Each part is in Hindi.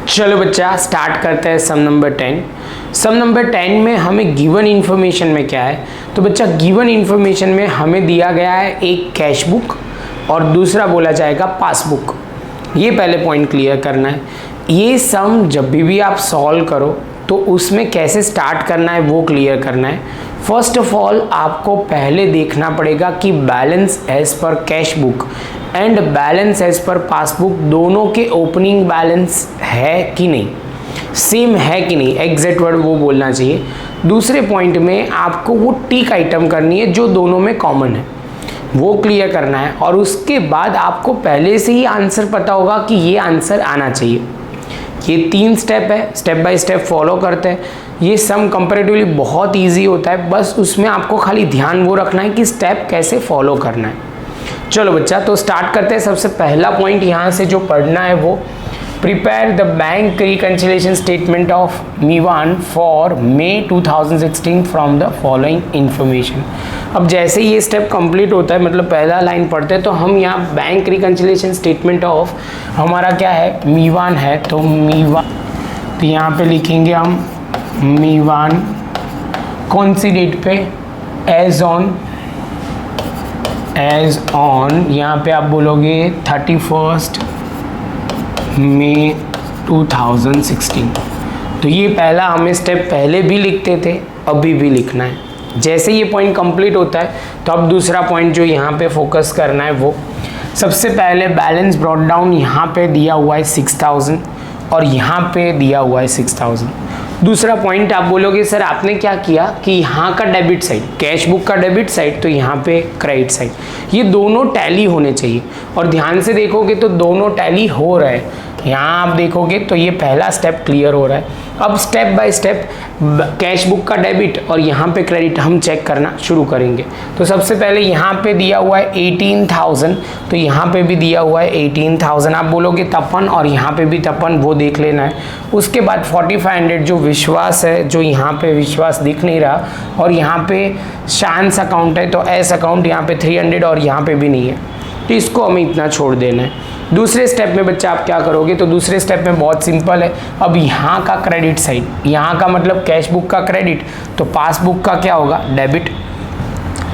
चलो बच्चा स्टार्ट करते हैं सम नंबर 10। सम नंबर 10 में हमें गिवन इन्फॉर्मेशन में क्या है, तो बच्चा गिवन इन्फॉर्मेशन में हमें दिया गया है एक कैश बुक और दूसरा बोला जाएगा पासबुक। ये पहले पॉइंट क्लियर करना है। ये सम जब भी आप सॉल्व करो तो उसमें कैसे स्टार्ट करना है वो क्लियर करना है। फर्स्ट ऑफ ऑल आपको पहले देखना पड़ेगा कि balance as per cash book and balance as per passbook दोनों के ओपनिंग बैलेंस है कि नहीं, सेम है कि नहीं, एग्जैक्ट वर्ड वो बोलना चाहिए। दूसरे पॉइंट में आपको वो टिक आइटम करनी है जो दोनों में कॉमन है, वो क्लियर करना है। और उसके बाद आपको पहले से ही आंसर पता होगा कि ये आंसर आना चाहिए। ये 3 स्टेप है, स्टेप बाय स्टेप फॉलो करते हैं। ये सम कंपैरेटिवली बहुत इजी होता है, बस उसमें आपको खाली ध्यान वो रखना है कि स्टेप कैसे फॉलो करना है। चलो बच्चा तो स्टार्ट करते हैं। सबसे पहला पॉइंट यहाँ से जो पढ़ना है वो prepare the bank reconciliation statement of मीवान for May 2016 from the following information. अब जैसे ये स्टेप कंप्लीट होता है, मतलब पहला लाइन पढ़ते हैं, तो हम यहाँ बैंक रिकंसिलिएशन स्टेटमेंट ऑफ हमारा क्या है, मीवान है, तो मीवान, तो यहाँ पे लिखेंगे हम मीवान कौन सी डेट पे, एज ऑन यहाँ पे आप बोलोगे 31 मई 2016। तो ये पहला हमें स्टेप पहले भी लिखते थे, अभी भी लिखना है। जैसे ये पॉइंट कंप्लीट होता है तो अब दूसरा पॉइंट जो यहाँ पे फोकस करना है वो सबसे पहले बैलेंस ब्रॉट डाउन यहाँ पे दिया हुआ है 6000 और यहाँ पे दिया हुआ है 6000। दूसरा पॉइंट आप बोलोगे सर आपने क्या किया कि यहाँ का डेबिट साइड, कैश बुक का डेबिट साइड, तो यहाँ पे क्रेडिट साइड, ये दोनों टैली होने चाहिए। और ध्यान से देखोगे तो दोनों टैली हो रहा है। यहाँ आप देखोगे तो ये पहला स्टेप क्लियर हो रहा है। अब step by step cash book का डेबिट और यहाँ पे क्रेडिट हम चेक करना शुरू करेंगे। तो सबसे पहले यहाँ पे दिया हुआ है 18,000, तो यहाँ पे भी दिया हुआ है 18,000। आप बोलोगे तपन और यहाँ पे भी तपन, वो देख लेना है। उसके बाद 4500 जो विश्वास है, जो यहाँ पे विश्वास दिख नहीं रहा, और यहाँ पे शांस अकाउंट है, तो एस अकाउंट यहाँ पे 300 और यहाँ पे भी नहीं है, तो इसको हमें इतना छोड़ देना है। दूसरे स्टेप में बच्चा आप क्या करोगे, तो दूसरे स्टेप में बहुत सिंपल है। अब यहाँ का क्रेडिट साइड, यहाँ का मतलब कैश बुक का क्रेडिट, तो पासबुक का क्या होगा, डेबिट।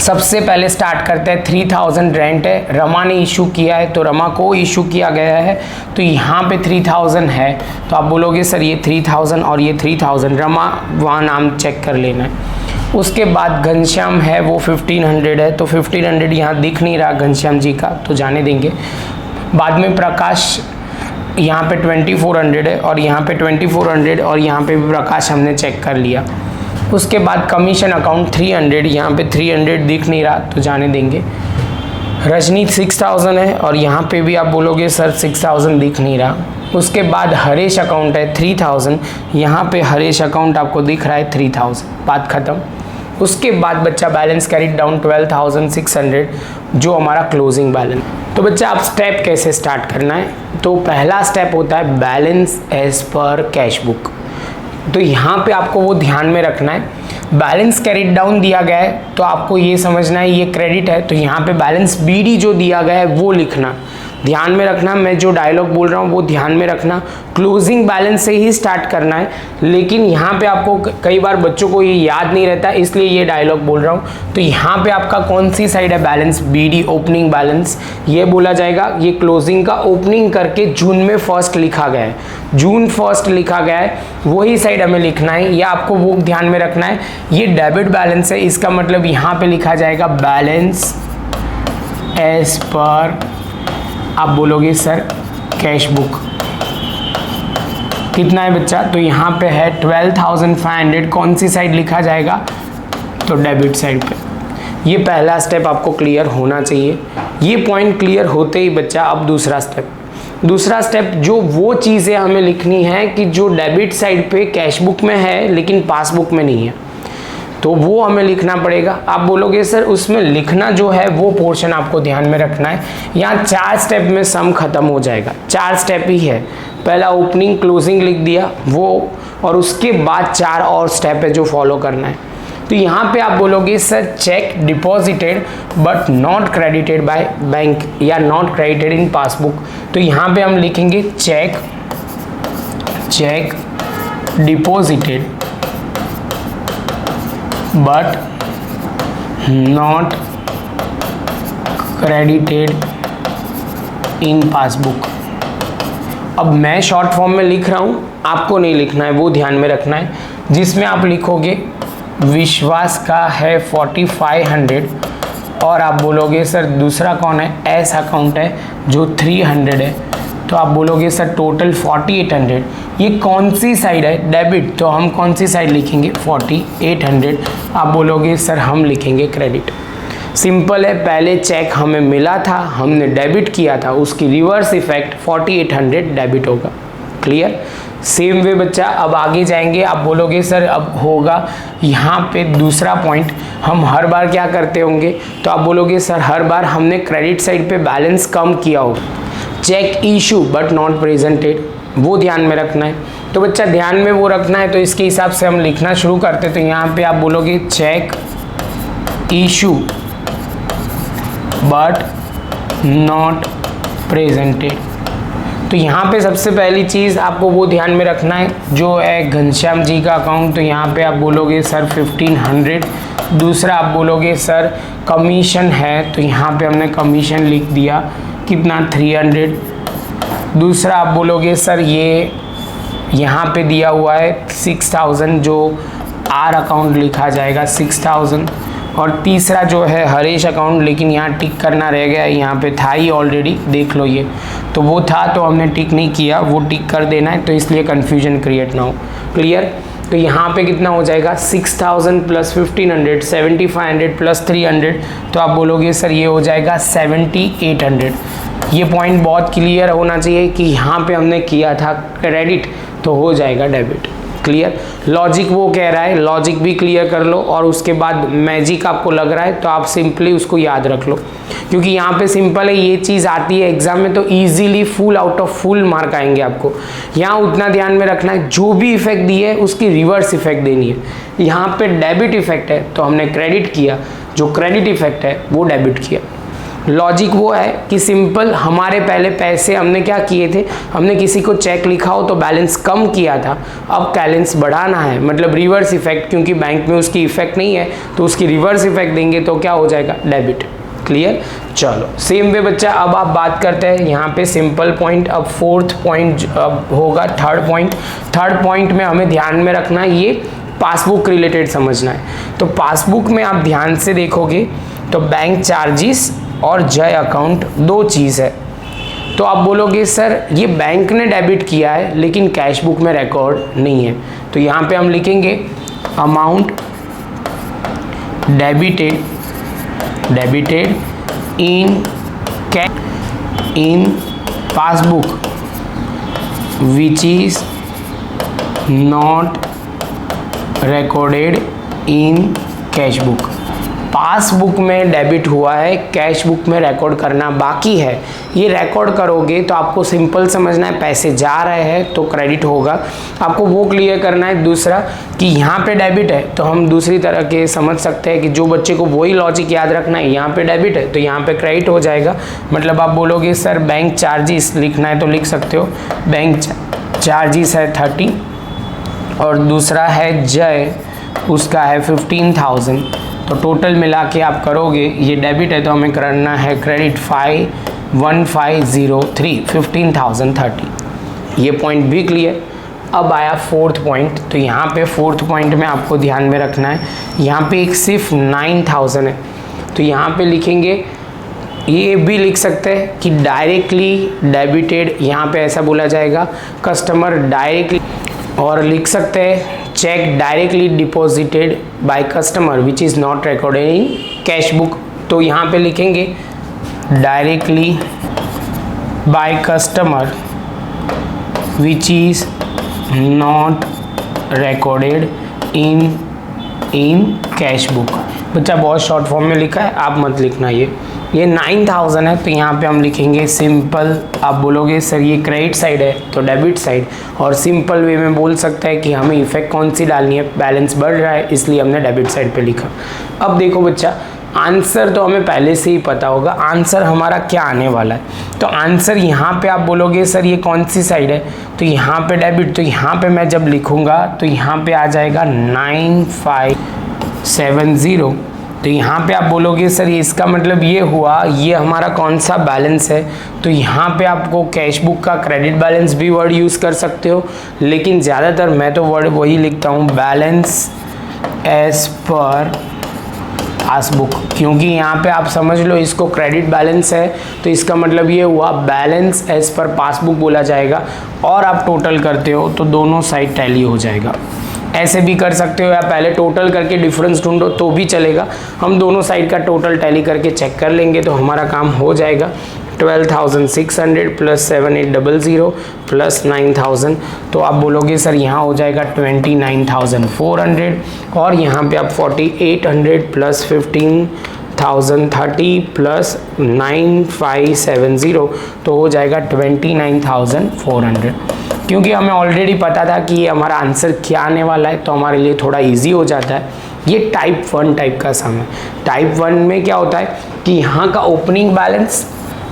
सबसे पहले स्टार्ट करते हैं 3000 रेंट है, रमा ने इशू किया है, तो रमा को इशू किया गया है, तो यहाँ पे 3000 है, तो आप बोलोगे सर ये 3000 और ये 3000, रमा वहाँ नाम चेक कर लेना है। उसके बाद घनश्याम है वो 1500 है, तो 1500 यहाँ दिख नहीं रहा घनश्याम जी का, तो जाने देंगे। बाद में प्रकाश यहाँ पे 2400 है और यहाँ पे 2400 और यहाँ पे भी प्रकाश हमने चेक कर लिया। उसके बाद कमीशन अकाउंट 300, यहाँ पे 300 दिख नहीं रहा, तो जाने देंगे। रजनी 6000 है और यहाँ पे भी आप बोलोगे सर 6000 दिख नहीं रहा। उसके बाद हरेश अकाउंट है 3000, यहाँ पे हरेश अकाउंट आपको दिख रहा है 3000, बात खत्म। उसके बाद बच्चा बैलेंस कैरिड डाउन 12,600 जो हमारा क्लोजिंग बैलेंस। तो बच्चा आप स्टेप कैसे स्टार्ट करना है, तो पहला स्टेप होता है balance as per cash book. तो यहाँ पे आपको वो ध्यान में रखना है, बैलेंस कैरिड डाउन दिया गया है तो आपको ये समझना है ये क्रेडिट है, तो यहाँ पे बैलेंस बीडी जो दिया गया है वो लिखना, ध्यान में रखना। मैं जो डायलॉग बोल रहा हूँ वो ध्यान में रखना, क्लोजिंग बैलेंस से ही स्टार्ट करना है। लेकिन यहाँ पे आपको कई बार बच्चों को ये याद नहीं रहता, इसलिए ये डायलॉग बोल रहा हूँ। तो यहाँ पे आपका कौन सी साइड है, बैलेंस बीडी ओपनिंग बैलेंस, ये बोला जाएगा। ये क्लोजिंग का ओपनिंग करके जून में फर्स्ट लिखा गया है, जून फर्स्ट लिखा गया है, वही साइड हमें लिखना है, या आपको वो ध्यान में रखना है। ये डेबिट बैलेंस है, इसका मतलब यहाँ पे लिखा जाएगा बैलेंस एज पर, आप बोलोगे सर कैश बुक कितना है बच्चा, तो यहाँ पे है 12,500, कौन सी साइड लिखा जाएगा, तो डेबिट साइड पे। ये पहला स्टेप आपको क्लियर होना चाहिए। ये पॉइंट क्लियर होते ही बच्चा अब दूसरा स्टेप जो वो चीज़ें हमें लिखनी है कि जो डेबिट साइड पे कैश बुक में है लेकिन पासबुक में नहीं है, तो वो हमें लिखना पड़ेगा। आप बोलोगे सर उसमें लिखना जो है वो पोर्शन आपको ध्यान में रखना है। यहाँ 4 स्टेप में सम खत्म हो जाएगा, 4 स्टेप ही है। पहला ओपनिंग क्लोजिंग लिख दिया वो, और उसके बाद 4 और स्टेप है जो फॉलो करना है। तो यहाँ पे आप बोलोगे sir cheque deposited but not credited by bank या नॉट क्रेडिटेड इन पासबुक, तो यहाँ पे हम लिखेंगे cheque cheque deposited but not credited in passbook. अब मैं शॉर्ट फॉर्म में लिख रहा हूँ, आपको नहीं लिखना है, वो ध्यान में रखना है। जिसमें आप लिखोगे विश्वास का है 4500 और आप बोलोगे सर दूसरा कौन है, एस अकाउंट है जो 300 है, तो आप बोलोगे सर टोटल 4800। ये कौन सी साइड है, डेबिट, तो हम कौन सी साइड लिखेंगे 4800। आप बोलोगे सर हम लिखेंगे क्रेडिट। सिंपल है, पहले चेक हमें मिला था, हमने डेबिट किया था, उसकी रिवर्स इफेक्ट 4800 डेबिट होगा। क्लियर। सेम वे बच्चा अब आगे जाएंगे, आप बोलोगे सर अब होगा यहाँ पे दूसरा पॉइंट, हम हर बार क्या करते होंगे, तो आप बोलोगे सर हर बार हमने क्रेडिट साइड पे बैलेंस कम किया होगा। Cheque issue but not presented, वो ध्यान में रखना है। तो बच्चा ध्यान में वो रखना है, तो इसके हिसाब से हम लिखना शुरू करते। तो यहाँ पे आप बोलोगे cheque issue but not presented. तो यहाँ पे सबसे पहली चीज़ आपको वो ध्यान में रखना है जो है घनश्याम जी का अकाउंट, तो यहाँ पे आप बोलोगे सर 1500। दूसरा आप बोलोगे सर कमीशन है, तो यहाँ पे हमने कमीशन लिख दिया कितना 300। दूसरा आप बोलोगे सर ये यहाँ पे दिया हुआ है 6000 जो आर अकाउंट लिखा जाएगा 6000। और तीसरा जो है हरीश अकाउंट, लेकिन यहाँ टिक करना रह गया है, यहाँ पे था ही ऑलरेडी, देख लो ये तो वो था तो हमने टिक नहीं किया, वो टिक कर देना है, तो इसलिए कन्फ्यूजन क्रिएट ना हो। क्लियर। तो यहाँ पे कितना हो जाएगा 6000 प्लस 1500 7500 प्लस 300, तो आप बोलोगे सर ये हो जाएगा 7800। ये पॉइंट बहुत क्लियर होना चाहिए कि यहाँ पे हमने किया था क्रेडिट तो हो जाएगा डेबिट। क्लियर। लॉजिक वो कह रहा है, लॉजिक भी क्लियर कर लो, और उसके बाद मैजिक आपको लग रहा है तो आप सिंपली उसको याद रख लो, क्योंकि यहाँ पे सिंपल है, ये चीज़ आती है एग्जाम में तो easily full out of full mark आएंगे आपको। यहाँ उतना ध्यान में रखना है जो भी इफेक्ट दी है उसकी रिवर्स इफेक्ट देनी है। यहाँ पे डेबिट इफेक्ट है तो हमने क्रेडिट किया, जो क्रेडिट इफेक्ट है वो डेबिट किया। लॉजिक वो है कि सिंपल हमारे पहले पैसे हमने क्या किए थे, हमने किसी को चेक लिखा हो तो बैलेंस कम किया था, अब बैलेंस बढ़ाना है, मतलब रिवर्स इफेक्ट, क्योंकि बैंक में उसकी इफेक्ट नहीं है तो उसकी रिवर्स इफेक्ट देंगे तो क्या हो जाएगा डेबिट। क्लियर। चलो सेम वे बच्चा अब आप बात करते हैं यहाँ पे सिंपल पॉइंट। अब फोर्थ पॉइंट अब होगा थर्ड पॉइंट। थर्ड पॉइंट में हमें ध्यान में रखना है, ये पासबुक रिलेटेड समझना है। तो पासबुक में आप ध्यान से देखोगे तो बैंक चार्जेस और जय अकाउंट दो चीज़ है। तो आप बोलोगे सर ये बैंक ने डेबिट किया है लेकिन कैश बुक में रिकॉर्ड नहीं है, तो यहाँ पे हम लिखेंगे amount debited in passbook which is not recorded in cash book. Passbook में डेबिट हुआ है, कैश बुक में रिकॉर्ड करना बाकी है। ये रिकॉर्ड करोगे तो आपको सिंपल समझना है, पैसे जा रहे हैं तो क्रेडिट होगा, आपको वो क्लियर करना है। दूसरा कि यहाँ पे डेबिट है तो हम दूसरी तरह के समझ सकते हैं कि जो बच्चे को वही लॉजिक याद रखना है, यहाँ पे डेबिट है तो यहाँ पे क्रेडिट हो जाएगा। मतलब आप बोलोगे सर बैंक चार्जेस लिखना है तो लिख सकते हो, बैंक चार्जेस है 30 और दूसरा है जय उसका है 15000, तो टोटल मिला के आप करोगे, ये डेबिट है तो हमें करना है क्रेडिट 1503 15,030। ये पॉइंट भी क्लियर। अब आया फोर्थ पॉइंट। तो यहाँ पे फोर्थ पॉइंट में आपको ध्यान में रखना है, यहाँ पे एक सिर्फ 9000 है तो यहाँ पे लिखेंगे, ये भी लिख सकते हैं कि डायरेक्टली डेबिटेड, यहाँ पे ऐसा बोला जाएगा कस्टमर डायरेक्टली, और लिख सकते हैं cheque directly deposited by customer which is not recorded in cash book. तो यहाँ पे लिखेंगे directly by customer which is not recorded in cash book. बच्चा बहुत शॉर्ट फॉर्म में लिखा है, आप मत लिखना। ये 9000 है तो यहाँ पे हम लिखेंगे सिंपल। आप बोलोगे सर ये क्रेडिट साइड है तो डेबिट साइड, और सिंपल वे में बोल सकता है कि हमें इफेक्ट कौन सी डालनी है, बैलेंस बढ़ रहा है इसलिए हमने डेबिट साइड पे लिखा। अब देखो बच्चा आंसर तो हमें पहले से ही पता होगा, आंसर हमारा क्या आने वाला है। तो आंसर यहाँ पे आप बोलोगे सर ये कौन सी साइड है, तो यहाँ पे डेबिट, तो यहाँ पे मैं जब लिखूँगा तो यहाँ पे आ जाएगा 9570। तो यहाँ पे आप बोलोगे सर ये इसका मतलब ये हुआ, ये हमारा कौन सा बैलेंस है, तो यहाँ पे आपको कैश बुक का क्रेडिट बैलेंस भी वर्ड यूज़ कर सकते हो, लेकिन ज़्यादातर मैं तो वर्ड वही लिखता हूँ, बैलेंस एज पर पासबुक, क्योंकि यहाँ पे आप समझ लो इसको क्रेडिट बैलेंस है, तो इसका मतलब ये हुआ बैलेंस एज पर पासबुक बोला जाएगा। और आप टोटल करते हो तो दोनों साइड टैली हो जाएगा। ऐसे भी कर सकते हो या पहले टोटल करके डिफरेंस ढूंढो तो भी चलेगा। हम दोनों साइड का टोटल टैली करके चेक कर लेंगे तो हमारा काम हो जाएगा। 12,600 प्लस 7,800 प्लस 9,000, तो आप बोलोगे सर यहाँ हो जाएगा 29,400, और यहाँ पे आप 4,800 प्लस 15,030 प्लस 9,570, तो हो जाएगा 29,400। क्योंकि हमें ऑलरेडी पता था कि ये हमारा आंसर क्या आने वाला है, तो हमारे लिए थोड़ा इजी हो जाता है। ये टाइप 1 टाइप का सम है। टाइप 1 में क्या होता है कि यहाँ का ओपनिंग बैलेंस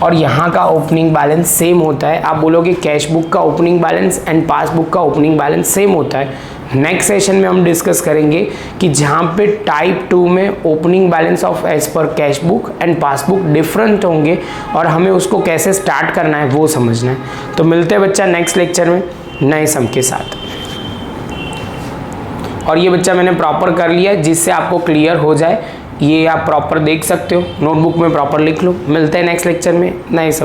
और यहाँ का ओपनिंग बैलेंस सेम होता है। आप बोलोगे कैश बुक का ओपनिंग बैलेंस एंड पासबुक का ओपनिंग बैलेंस सेम होता है। नेक्स्ट सेशन में हम डिस्कस करेंगे कि जहाँ पे टाइप 2 में opening balance of as per cash book and passbook different होंगे और हमें उसको कैसे स्टार्ट करना है वो समझना है। तो मिलते हैं बच्चा नेक्स्ट लेक्चर में नए सम के साथ। और ये बच्चा मैंने प्रॉपर कर लिया है जिससे आपको क्लियर हो जाए, ये आप प्रॉपर देख सकते हो, नोटबुक में प्रॉपर लिख लो। मिलते हैं नेक्स्ट लेक्चर में नए सम।